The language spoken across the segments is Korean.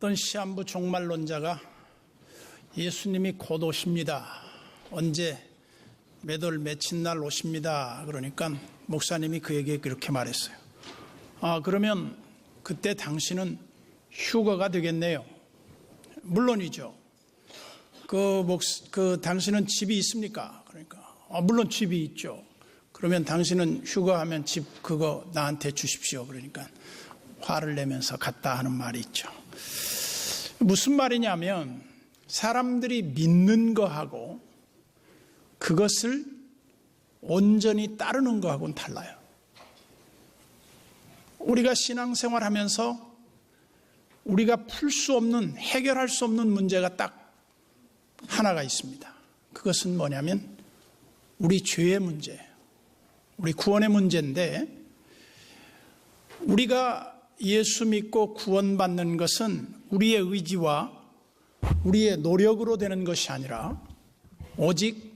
어떤 시한부 종말론자가 예수님이 곧 오십니다. 언제 몇 월 며칠 날 오십니다. 그러니까 목사님이 그에게 그렇게 말했어요. 그러면 그때 당신은 휴거가 되겠네요. 물론이죠. 당신은 집이 있습니까? 그러니까 물론 집이 있죠. 그러면 당신은 휴거하면 집 그거 나한테 주십시오. 그러니까 화를 내면서 갔다 하는 말이 있죠. 무슨 말이냐면 사람들이 믿는 거하고 그것을 온전히 따르는 거하고는 달라요. 우리가 신앙생활 하면서 우리가 풀 수 없는, 해결할 수 없는 문제가 딱 하나가 있습니다. 그것은 뭐냐면 우리 죄의 문제예요. 우리 구원의 문제인데, 우리가 예수 믿고 구원받는 것은 우리의 의지와 우리의 노력으로 되는 것이 아니라 오직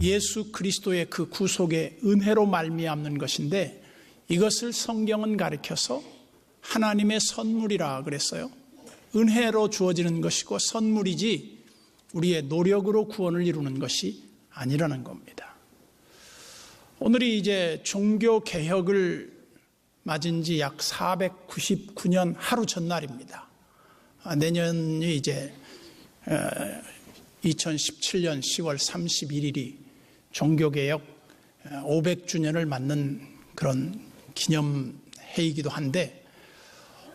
예수 그리스도의 그 구속의 은혜로 말미암는 것인데, 이것을 성경은 가르쳐서 하나님의 선물이라 그랬어요. 은혜로 주어지는 것이고 선물이지 우리의 노력으로 구원을 이루는 것이 아니라는 겁니다. 오늘이 이제 종교개혁을 맞은 지 약 499년 하루 전날입니다. 내년이 이제 2017년 10월 31일이 종교개혁 500주년을 맞는 그런 기념해이기도 한데,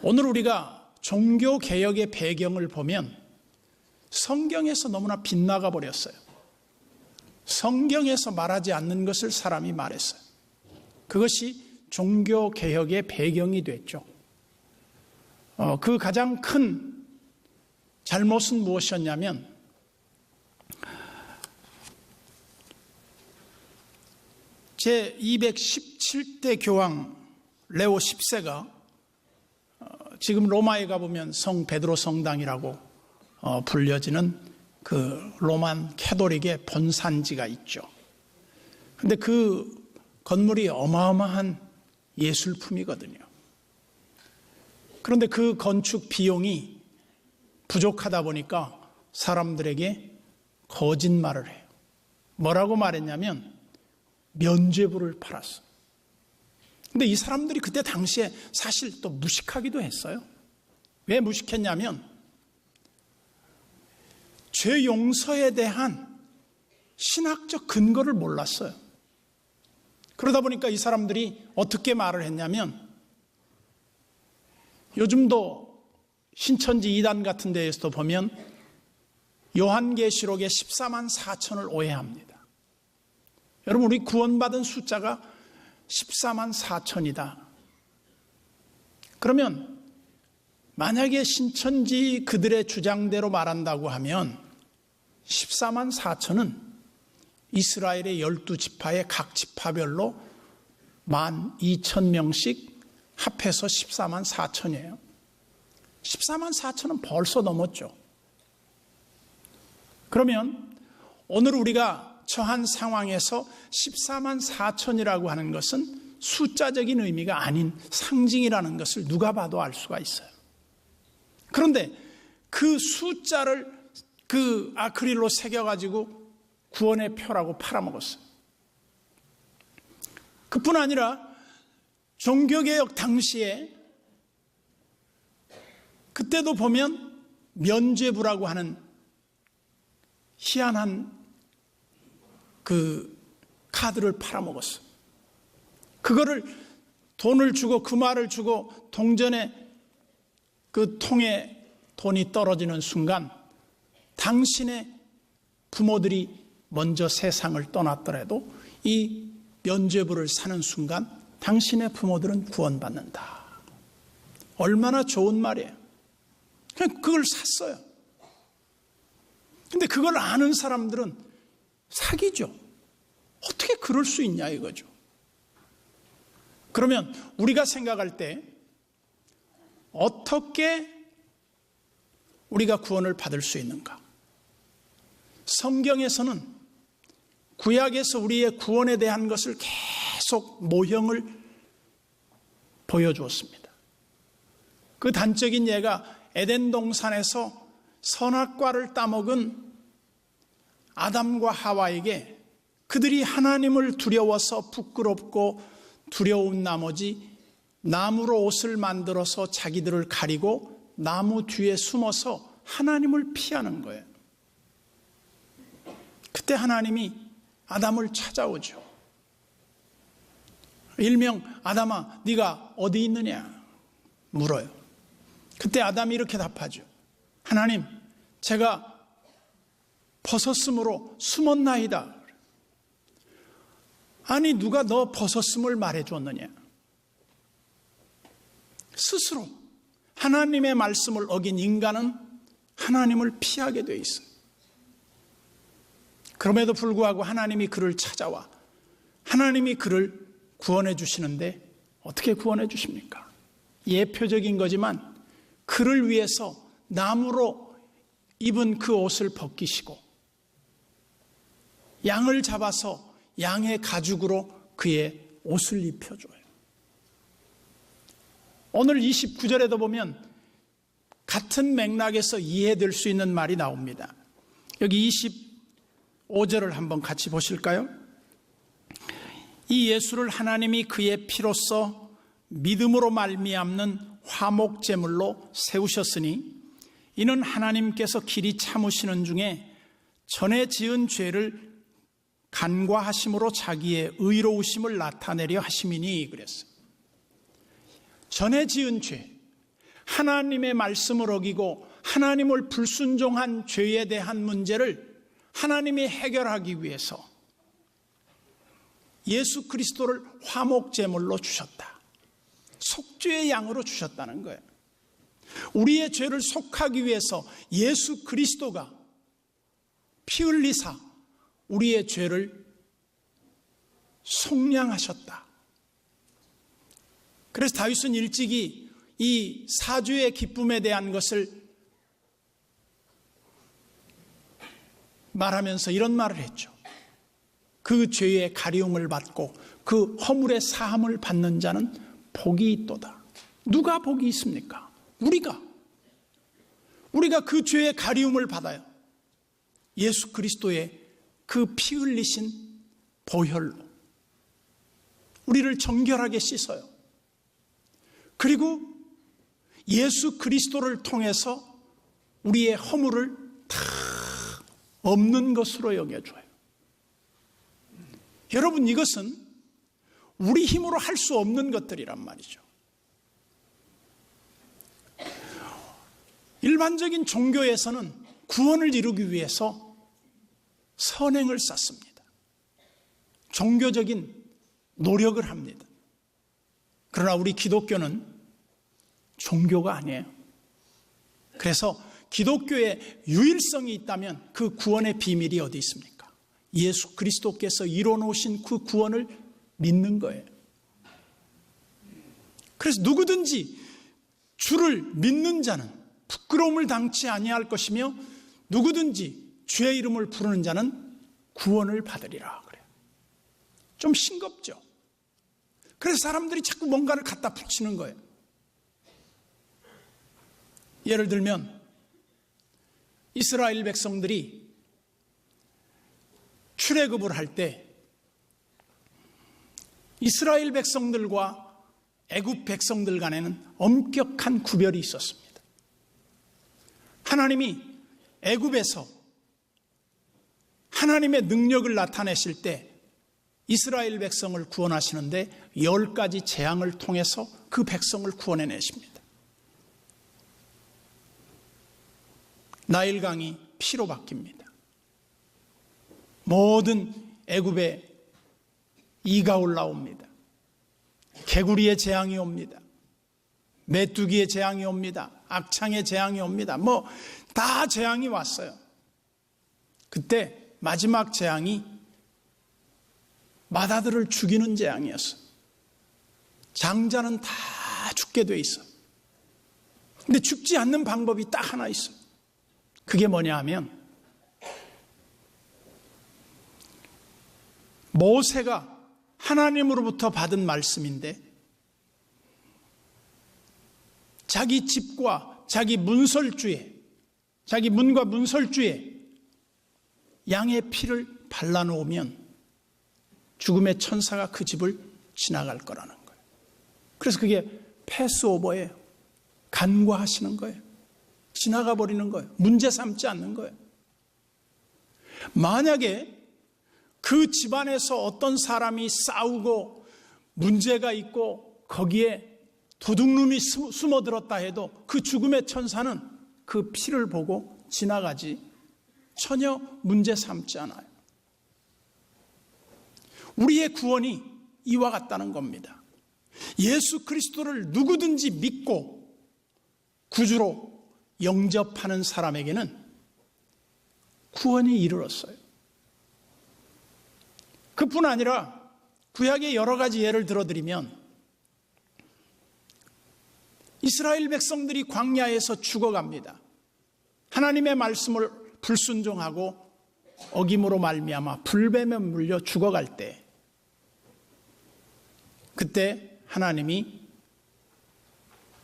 오늘 우리가 종교개혁의 배경을 보면 성경에서 너무나 빗나가 버렸어요. 성경에서 말하지 않는 것을 사람이 말했어요. 그것이 종교개혁의 배경이 됐죠. 그 가장 큰 잘못은 무엇이었냐면, 제217대 교황 레오 10세가 지금 로마에 가보면 성 베드로 성당이라고 불려지는 그 로만 캐톨릭의 본산지가 있죠. 그런데 그 건물이 어마어마한 예술품이거든요. 그런데 그 건축 비용이 부족하다 보니까 사람들에게 거짓말을 해요. 뭐라고 말했냐면 면죄부를 팔았어. 근데 이 사람들이 그때 당시에 사실 또 무식하기도 했어요. 왜 무식했냐면 죄 용서에 대한 신학적 근거를 몰랐어요. 그러다 보니까 이 사람들이 어떻게 말을 했냐면, 요즘도 신천지 이단 같은 데에서도 보면 요한계시록의 14만 4천을 오해합니다. 여러분, 우리 구원받은 숫자가 14만 4천이다. 그러면 만약에 신천지 그들의 주장대로 말한다고 하면 14만 4천은 이스라엘의 12지파의 각 지파별로 12,000명씩 합해서 14만 4천이에요. 14만 4천은 벌써 넘었죠. 그러면 오늘 우리가 처한 상황에서 14만 4천이라고 하는 것은 숫자적인 의미가 아닌 상징이라는 것을 누가 봐도 알 수가 있어요. 그런데 그 숫자를 그 아크릴로 새겨가지고 구원의 표라고 팔아먹었어요. 그뿐 아니라 종교개혁 당시에 그때도 보면 면죄부라고 하는 희한한 그 카드를 팔아먹었어요. 그거를 돈을 주고, 그 말을 주고 동전에 그 통에 돈이 떨어지는 순간 당신의 부모들이 먼저 세상을 떠났더라도 이 면죄부를 사는 순간 당신의 부모들은 구원받는다. 얼마나 좋은 말이에요. 그냥 그걸 샀어요. 근데 그걸 아는 사람들은 사기죠. 어떻게 그럴 수 있냐 이거죠. 그러면 우리가 생각할 때 어떻게 우리가 구원을 받을 수 있는가? 성경에서는 구약에서 우리의 구원에 대한 것을 계속 모형을 보여주었습니다. 그 단적인 예가 에덴 동산에서 선악과를 따먹은 아담과 하와에게 그들이 하나님을 두려워서 부끄럽고 두려운 나머지 나무로 옷을 만들어서 자기들을 가리고 나무 뒤에 숨어서 하나님을 피하는 거예요. 그때 하나님이 아담을 찾아오죠. 일명 아담아 네가 어디 있느냐 물어요. 그때 아담이 이렇게 답하죠. 하나님 제가 벗었으므로 숨었나이다. 아니 누가 너 벗었음을 말해줬느냐. 스스로 하나님의 말씀을 어긴 인간은 하나님을 피하게 돼 있어요. 그럼에도 불구하고 하나님이 그를 찾아와 하나님이 그를 구원해 주시는데 어떻게 구원해 주십니까? 예표적인 거지만 그를 위해서 나무로 입은 그 옷을 벗기시고 양을 잡아서 양의 가죽으로 그의 옷을 입혀줘요. 오늘 29절에도 보면 같은 맥락에서 이해될 수 있는 말이 나옵니다. 여기 25절을 한번 같이 보실까요? 이 예수를 하나님이 그의 피로써 믿음으로 말미암는 화목제물로 세우셨으니 이는 하나님께서 길이 참으시는 중에 전에 지은 죄를 간과하심으로 자기의 의로우심을 나타내려 하심이니 그랬어요. 전에 지은 죄, 하나님의 말씀을 어기고 하나님을 불순종한 죄에 대한 문제를 하나님이 해결하기 위해서 예수 그리스도를 화목제물로 주셨다. 속죄의 양으로 주셨다는 거예요. 우리의 죄를 속하기 위해서 예수 그리스도가 피 흘리사 우리의 죄를 속량하셨다. 그래서 다윗은 일찍이 이 사죄의 기쁨에 대한 것을 말하면서 이런 말을 했죠. 그 죄의 가리움을 받고 그 허물의 사함을 받는 자는 복이 있도다. 누가 복이 있습니까? 우리가 그 죄의 가리움을 받아요. 예수 그리스도의 그 피 흘리신 보혈로 우리를 정결하게 씻어요. 그리고 예수 그리스도를 통해서 우리의 허물을 다 없는 것으로 여겨줘요. 여러분, 이것은 우리 힘으로 할 수 없는 것들이란 말이죠. 일반적인 종교에서는 구원을 이루기 위해서 선행을 쌓습니다. 종교적인 노력을 합니다. 그러나 우리 기독교는 종교가 아니에요. 그래서 기독교의 유일성이 있다면 그 구원의 비밀이 어디 있습니까? 예수 그리스도께서 이뤄놓으신 그 구원을 믿는 거예요. 그래서 누구든지 주를 믿는 자는 부끄러움을 당치 아니할 것이며 누구든지 주의 이름을 부르는 자는 구원을 받으리라 그래요. 좀 싱겁죠? 그래서 사람들이 자꾸 뭔가를 갖다 붙이는 거예요. 예를 들면 이스라엘 백성들이 출애굽을 할 때 이스라엘 백성들과 애굽 백성들 간에는 엄격한 구별이 있었습니다. 하나님이 애굽에서 하나님의 능력을 나타내실 때 이스라엘 백성을 구원하시는데 10가지 재앙을 통해서 그 백성을 구원해내십니다. 나일강이 피로 바뀝니다. 모든 애굽에 이가 올라옵니다. 개구리의 재앙이 옵니다. 메뚜기의 재앙이 옵니다. 악창의 재앙이 옵니다. 다 재앙이 왔어요. 그때 마지막 재앙이 맏아들을 죽이는 재앙이었어요. 장자는 다 죽게 돼 있어요. 근데 죽지 않는 방법이 딱 하나 있어요. 그게 뭐냐 하면 모세가 하나님으로부터 받은 말씀인데 자기 집과 자기 문설주에, 자기 문과 문설주에 양의 피를 발라놓으면 죽음의 천사가 그 집을 지나갈 거라는 거예요. 그래서 그게 패스오버예요. 간과하시는 거예요. 지나가 버리는 거예요. 문제 삼지 않는 거예요. 만약에 그 집안에서 어떤 사람이 싸우고 문제가 있고 거기에 도둑놈이 숨어들었다 해도 그 죽음의 천사는 그 피를 보고 지나가지 전혀 문제 삼지 않아요. 우리의 구원이 이와 같다는 겁니다. 예수 그리스도를 누구든지 믿고 구주로 영접하는 사람에게는 구원이 이르렀어요. 그뿐 아니라 구약의 여러 가지 예를 들어드리면 이스라엘 백성들이 광야에서 죽어갑니다. 하나님의 말씀을 불순종하고 어김으로 말미암아 불뱀에 물려 죽어갈 때, 그때 하나님이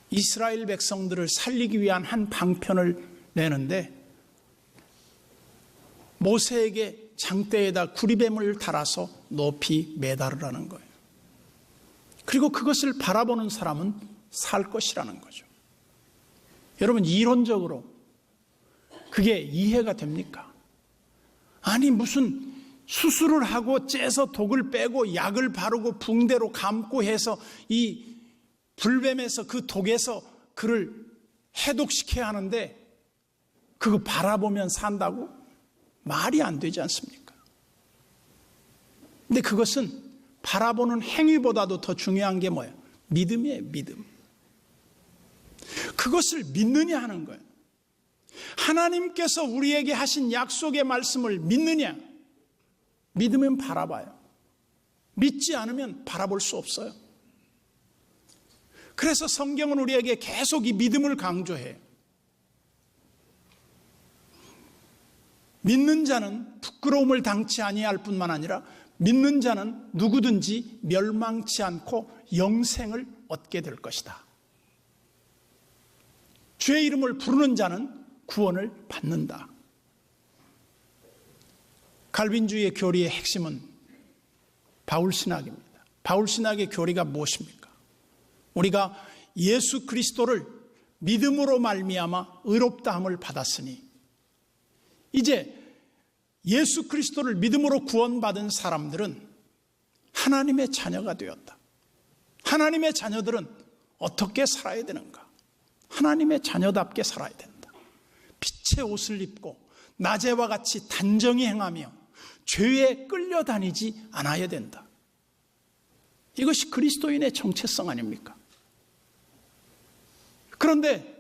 이스라엘 백성들을 살리기 위한 한 방편을 내는데 모세에게 장대에다 구리뱀을 달아서 높이 매달으라는 거예요. 그리고 그것을 바라보는 사람은 살 것이라는 거죠. 여러분, 이론적으로 그게 이해가 됩니까? 아니, 무슨 수술을 하고 째서 독을 빼고 약을 바르고 붕대로 감고 해서 이 불뱀에서 그 독에서 그를 해독시켜야 하는데 그거 바라보면 산다고? 말이 안 되지 않습니까? 근데 그것은 바라보는 행위보다도 더 중요한 게 뭐예요? 믿음이에요, 믿음. 그것을 믿느냐 하는 거예요. 하나님께서 우리에게 하신 약속의 말씀을 믿느냐? 믿으면 바라봐요. 믿지 않으면 바라볼 수 없어요. 그래서 성경은 우리에게 계속 이 믿음을 강조해요. 믿는 자는 부끄러움을 당치 아니할 뿐만 아니라 믿는 자는 누구든지 멸망치 않고 영생을 얻게 될 것이다. 주의 이름을 부르는 자는 구원을 받는다. 갈빈주의의 교리의 핵심은 바울신학입니다. 바울신학의 교리가 무엇입니까? 우리가 예수 그리스도를 믿음으로 말미암아 의롭다함을 받았으니 이제 예수 그리스도를 믿음으로 구원받은 사람들은 하나님의 자녀가 되었다. 하나님의 자녀들은 어떻게 살아야 되는가? 하나님의 자녀답게 살아야 된다. 빛의 옷을 입고 낮에와 같이 단정히 행하며 죄에 끌려다니지 않아야 된다. 이것이 그리스도인의 정체성 아닙니까? 그런데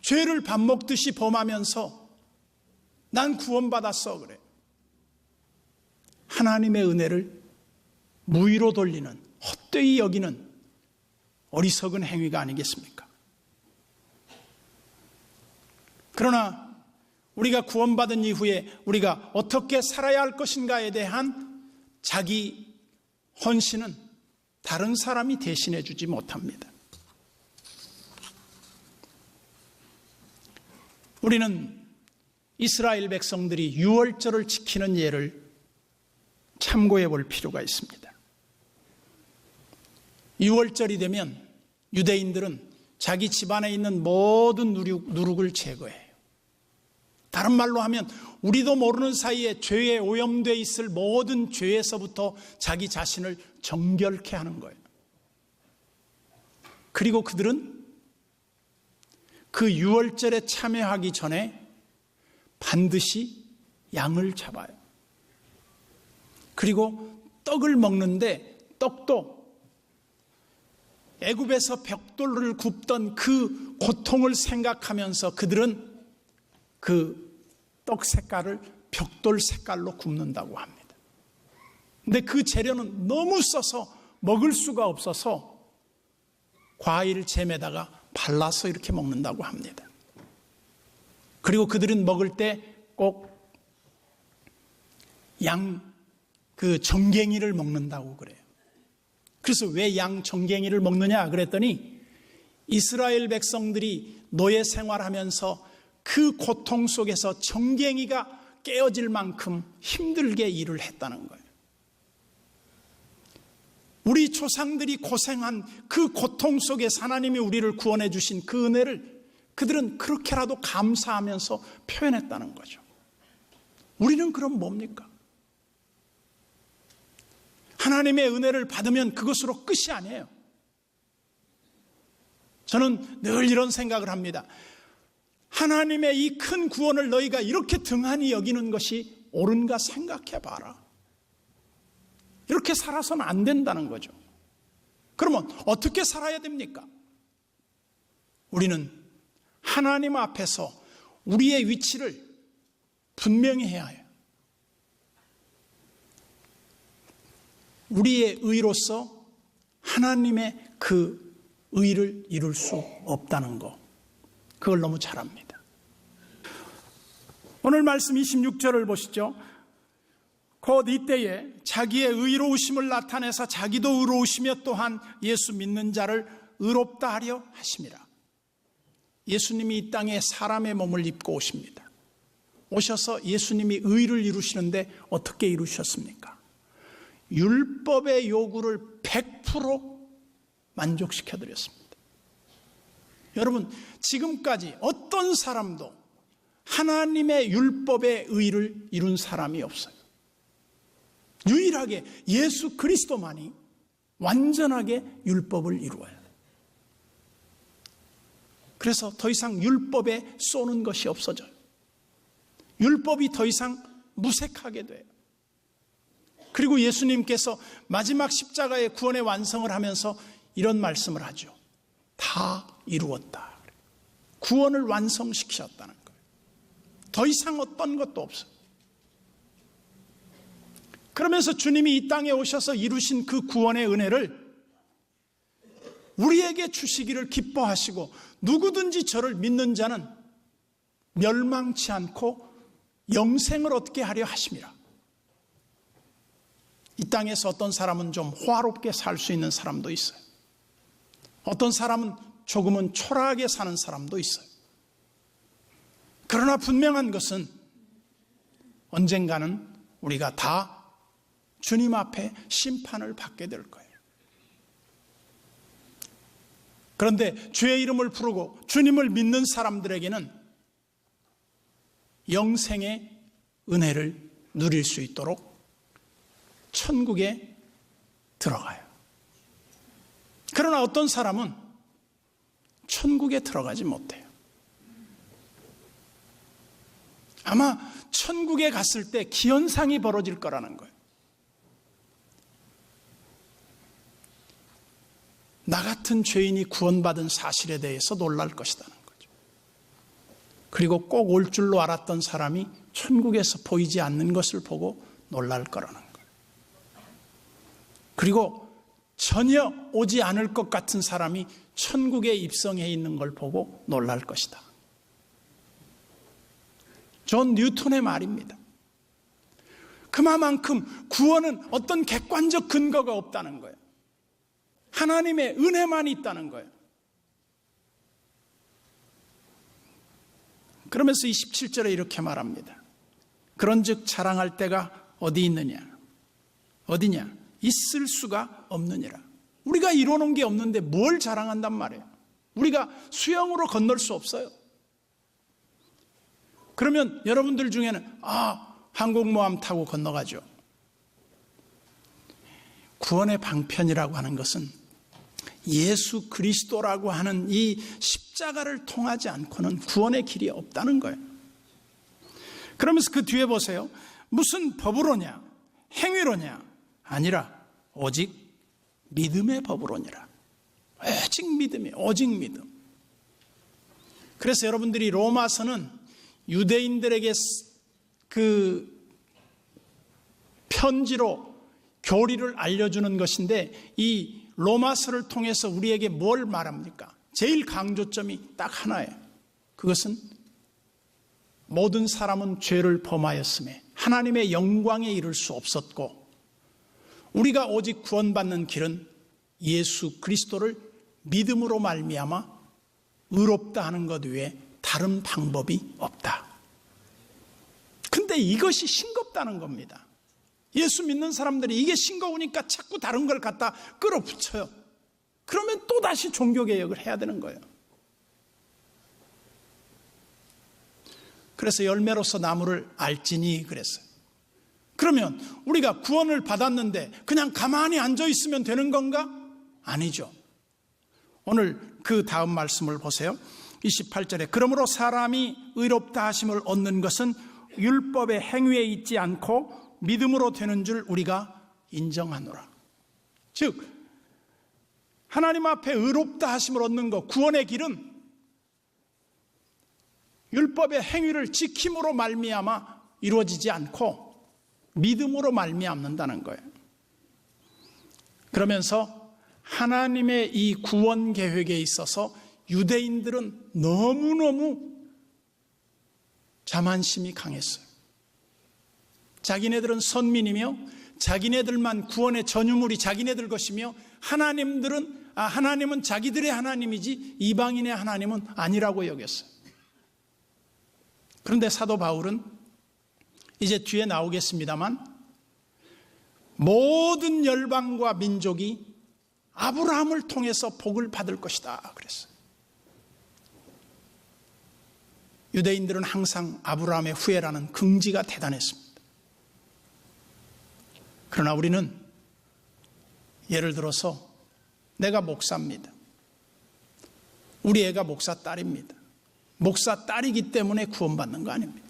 죄를 밥 먹듯이 범하면서 난 구원받았어 그래. 하나님의 은혜를 무의로 돌리는, 헛되이 여기는 어리석은 행위가 아니겠습니까? 그러나 우리가 구원받은 이후에 우리가 어떻게 살아야 할 것인가에 대한 자기 헌신은 다른 사람이 대신해 주지 못합니다. 우리는 이스라엘 백성들이 유월절을 지키는 예를 참고해 볼 필요가 있습니다. 유월절이 되면 유대인들은 자기 집안에 있는 모든 누룩을 제거해요. 다른 말로 하면 우리도 모르는 사이에 죄에 오염되어 있을 모든 죄에서부터 자기 자신을 정결케 하는 거예요. 그리고 그들은 그 유월절에 참여하기 전에 반드시 양을 잡아요. 그리고 떡을 먹는데 떡도 애굽에서 벽돌을 굽던 그 고통을 생각하면서 그들은 그 떡 색깔을 벽돌 색깔로 굽는다고 합니다. 근데 그 재료는 너무 써서 먹을 수가 없어서 과일 잼에다가 발라서 이렇게 먹는다고 합니다. 그리고 그들은 먹을 때 꼭 양 그 정갱이를 먹는다고 그래요. 그래서 왜 양 정갱이를 먹느냐 그랬더니 이스라엘 백성들이 노예 생활하면서 그 고통 속에서 정갱이가 깨어질 만큼 힘들게 일을 했다는 거예요. 우리 조상들이 고생한 그 고통 속에서 하나님이 우리를 구원해 주신 그 은혜를 그들은 그렇게라도 감사하면서 표현했다는 거죠. 우리는 그럼 뭡니까? 하나님의 은혜를 받으면 그것으로 끝이 아니에요. 저는 늘 이런 생각을 합니다. 하나님의 이 큰 구원을 너희가 이렇게 등한히 여기는 것이 옳은가 생각해 봐라. 이렇게 살아서는 안 된다는 거죠. 그러면 어떻게 살아야 됩니까? 우리는 하나님 앞에서 우리의 위치를 분명히 해야 해요. 우리의 의로서 하나님의 그 의를 이룰 수 없다는 거, 그걸 너무 잘 압니다. 오늘 말씀 26절을 보시죠. 곧 이때에 자기의 의로우심을 나타내서 자기도 의로우시며 또한 예수 믿는 자를 의롭다 하려 하심이라. 예수님이 이 땅에 사람의 몸을 입고 오십니다. 오셔서 예수님이 의를 이루시는데 어떻게 이루셨습니까? 율법의 요구를 100% 만족시켜드렸습니다. 여러분, 지금까지 어떤 사람도 하나님의 율법의 의를 이룬 사람이 없어요. 유일하게 예수 그리스도만이 완전하게 율법을 이루어요. 그래서 더 이상 율법에 쏘는 것이 없어져요. 율법이 더 이상 무색하게 돼요. 그리고 예수님께서 마지막 십자가의 구원의 완성을 하면서 이런 말씀을 하죠. 다 이루었다. 구원을 완성시키셨다는 거예요. 더 이상 어떤 것도 없어요. 그러면서 주님이 이 땅에 오셔서 이루신 그 구원의 은혜를 우리에게 주시기를 기뻐하시고 누구든지 저를 믿는 자는 멸망치 않고 영생을 얻게 하려 하심이라. 이 땅에서 어떤 사람은 좀 호화롭게 살 수 있는 사람도 있어요. 어떤 사람은 조금은 초라하게 사는 사람도 있어요. 그러나 분명한 것은 언젠가는 우리가 다 주님 앞에 심판을 받게 될 거예요. 그런데 주의 이름을 부르고 주님을 믿는 사람들에게는 영생의 은혜를 누릴 수 있도록 천국에 들어가요. 그러나 어떤 사람은 천국에 들어가지 못해요. 아마 천국에 갔을 때 기현상이 벌어질 거라는 거예요. 나 같은 죄인이 구원받은 사실에 대해서 놀랄 것이라는 거죠. 그리고 꼭 올 줄로 알았던 사람이 천국에서 보이지 않는 것을 보고 놀랄 거라는 거예요. 그리고 전혀 오지 않을 것 같은 사람이 천국에 입성해 있는 걸 보고 놀랄 것이다. 존 뉴턴의 말입니다. 그만큼 구원은 어떤 객관적 근거가 없다는 거예요. 하나님의 은혜만 있다는 거예요. 그러면서 27절에 이렇게 말합니다. 그런즉 자랑할 때가 어디 있느냐? 어디냐? 있을 수가 없느니라. 우리가 이뤄놓은 게 없는데 뭘 자랑한단 말이에요. 우리가 수영으로 건널 수 없어요. 그러면 여러분들 중에는 항공모함 타고 건너가죠. 구원의 방편이라고 하는 것은 예수 그리스도라고 하는 이 십자가를 통하지 않고는 구원의 길이 없다는 거예요. 그러면서 그 뒤에 보세요. 무슨 법으로냐? 행위로냐? 아니라 오직 믿음의 법으로니라. 오직 믿음이, 오직 믿음. 그래서 여러분들이 로마서는 유대인들에게 그 편지로 교리를 알려주는 것인데, 이 로마서를 통해서 우리에게 뭘 말합니까? 제일 강조점이 딱 하나예요. 그것은 모든 사람은 죄를 범하였음에 하나님의 영광에 이를 수 없었고, 우리가 오직 구원받는 길은 예수 그리스도를 믿음으로 말미암아 의롭다 하는 것 외에 다른 방법이 없다. 근데 이것이 싱겁다는 겁니다. 예수 믿는 사람들이 이게 싱거우니까 자꾸 다른 걸 갖다 끌어붙여요. 그러면 또다시 종교개혁을 해야 되는 거예요. 그래서 열매로서 나무를 알지니 그랬어요. 그러면 우리가 구원을 받았는데 그냥 가만히 앉아 있으면 되는 건가? 아니죠. 오늘 그 다음 말씀을 보세요. 28절에 그러므로 사람이 의롭다 하심을 얻는 것은 율법의 행위에 있지 않고 믿음으로 되는 줄 우리가 인정하노라. 즉 하나님 앞에 의롭다 하심을 얻는 것, 구원의 길은 율법의 행위를 지킴으로 말미암아 이루어지지 않고 믿음으로 말미암는다는 거예요. 그러면서 하나님의 이 구원 계획에 있어서 유대인들은 너무너무 자만심이 강했어요. 자기네들은 선민이며 자기네들만 구원의 전유물이 자기네들 것이며 하나님은 자기들의 하나님이지 이방인의 하나님은 아니라고 여겼어요. 그런데 사도 바울은 이제 뒤에 나오겠습니다만 모든 열방과 민족이 아브라함을 통해서 복을 받을 것이다 그랬어요. 유대인들은 항상 아브라함의 후예라는 긍지가 대단했습니다. 그러나 우리는 예를 들어서 내가 목사입니다. 우리 애가 목사 딸입니다. 목사 딸이기 때문에 구원받는 거 아닙니다.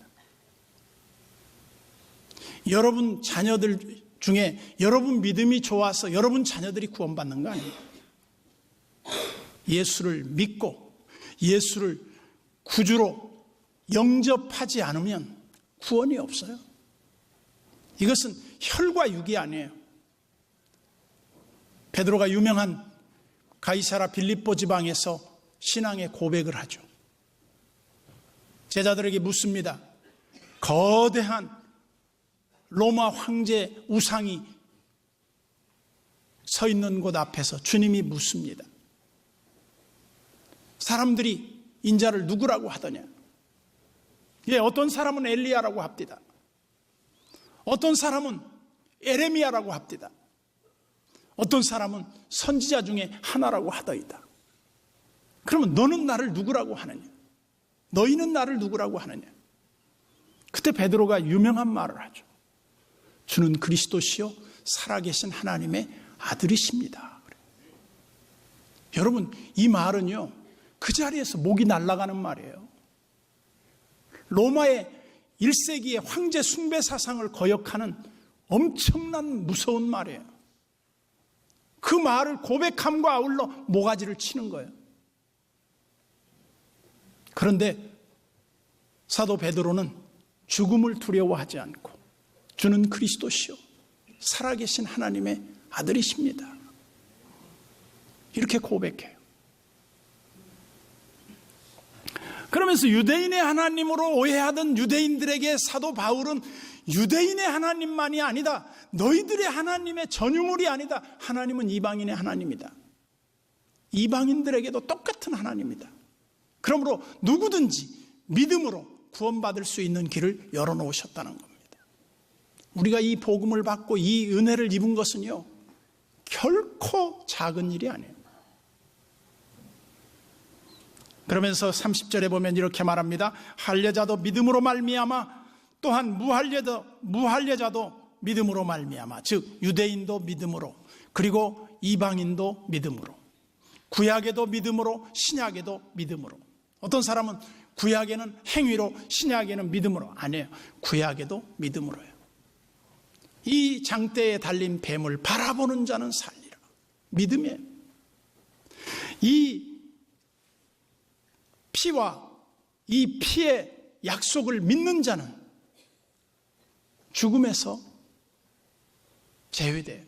여러분 자녀들 중에 여러분 믿음이 좋아서 여러분 자녀들이 구원받는 거 아닙니다. 예수를 믿고 예수를 구주로 영접하지 않으면 구원이 없어요. 이것은 혈과 육이 아니에요. 베드로가 유명한 가이사라 빌립보 지방에서 신앙의 고백을 하죠. 제자들에게 묻습니다. 거대한 로마 황제 우상이 서 있는 곳 앞에서 주님이 묻습니다. 사람들이 인자를 누구라고 하더냐? 예, 어떤 사람은 엘리야라고 합니다. 어떤 사람은 에레미야라고 합니다. 어떤 사람은 선지자 중에 하나라고 하더이다. 그러면 너는 나를 누구라고 하느냐? 너희는 나를 누구라고 하느냐? 그때 베드로가 유명한 말을 하죠. 주는 그리스도시요 살아계신 하나님의 아들이십니다. 여러분, 이 말은요 그 자리에서 목이 날아가는 말이에요. 로마의 1세기의 황제 숭배 사상을 거역하는 엄청난 무서운 말이에요. 그 말을 고백함과 아울러 모가지를 치는 거예요. 그런데 사도 베드로는 죽음을 두려워하지 않고 주는 그리스도시요 살아계신 하나님의 아들이십니다. 이렇게 고백해요. 그러면서 유대인의 하나님으로 오해하던 유대인들에게 사도 바울은 유대인의 하나님만이 아니다. 너희들의 하나님의 전유물이 아니다. 하나님은 이방인의 하나님이다. 이방인들에게도 똑같은 하나님이다. 그러므로 누구든지 믿음으로 구원받을 수 있는 길을 열어놓으셨다는 겁니다. 우리가 이 복음을 받고 이 은혜를 입은 것은요 결코 작은 일이 아니에요. 그러면서 30절에 보면 이렇게 말합니다. 할례자도 믿음으로 말미암아 또한 무할례자도 믿음으로 말미암아, 즉 유대인도 믿음으로 그리고 이방인도 믿음으로, 구약에도 믿음으로 신약에도 믿음으로. 어떤 사람은 구약에는 행위로 신약에는 믿음으로. 아니에요. 구약에도 믿음으로요. 이 장대에 달린 뱀을 바라보는 자는 살리라. 믿음이에요. 이 피와 이 피의 약속을 믿는 자는 죽음에서 제외돼요.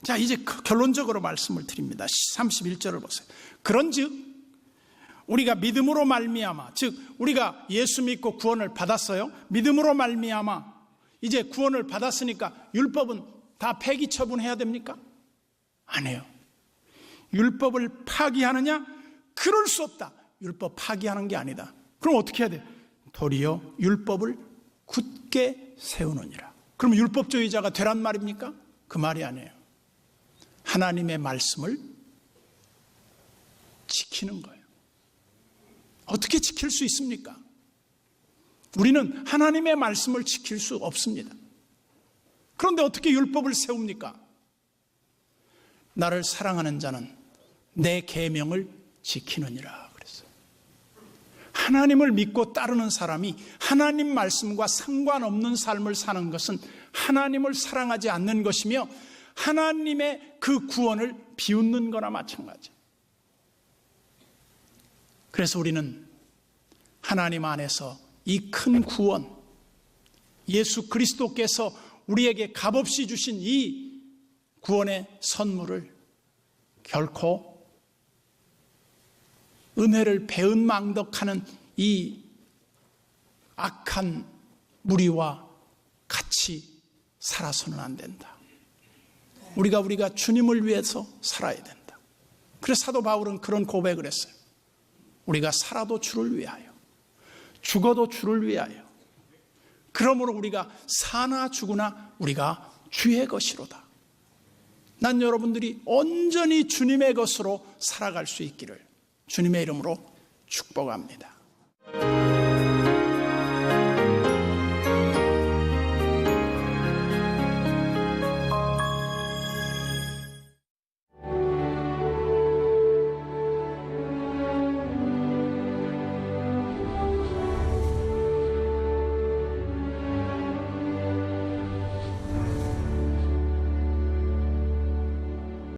자, 이제 결론적으로 말씀을 드립니다. 31절을 보세요. 그런즉 우리가 믿음으로 말미암아, 즉 우리가 예수 믿고 구원을 받았어요. 믿음으로 말미암아 이제 구원을 받았으니까 율법은 다 폐기 처분해야 됩니까? 아니에요. 율법을 파기하느냐? 그럴 수 없다. 율법 파기하는 게 아니다. 그럼 어떻게 해야 돼? 도리어 율법을 굳게 세우느니라. 그럼 율법주의자가 되란 말입니까? 그 말이 아니에요. 하나님의 말씀을 지키는 거예요. 어떻게 지킬 수 있습니까? 우리는 하나님의 말씀을 지킬 수 없습니다. 그런데 어떻게 율법을 세웁니까? 나를 사랑하는 자는 내 계명을 지키느니라 그랬어요. 하나님을 믿고 따르는 사람이 하나님 말씀과 상관없는 삶을 사는 것은 하나님을 사랑하지 않는 것이며 하나님의 그 구원을 비웃는 거나 마찬가지예요. 그래서 우리는 하나님 안에서 이 큰 구원, 예수 그리스도께서 우리에게 값없이 주신 이 구원의 선물을 결코 은혜를 배은망덕하는 이 악한 무리와 같이 살아서는 안 된다. 우리가 주님을 위해서 살아야 된다. 그래서 사도 바울은 그런 고백을 했어요. 우리가 살아도 주를 위하여, 죽어도 주를 위하여. 그러므로 우리가 사나 죽으나 우리가 주의 것이로다. 난 여러분들이 온전히 주님의 것으로 살아갈 수 있기를 주님의 이름으로 축복합니다.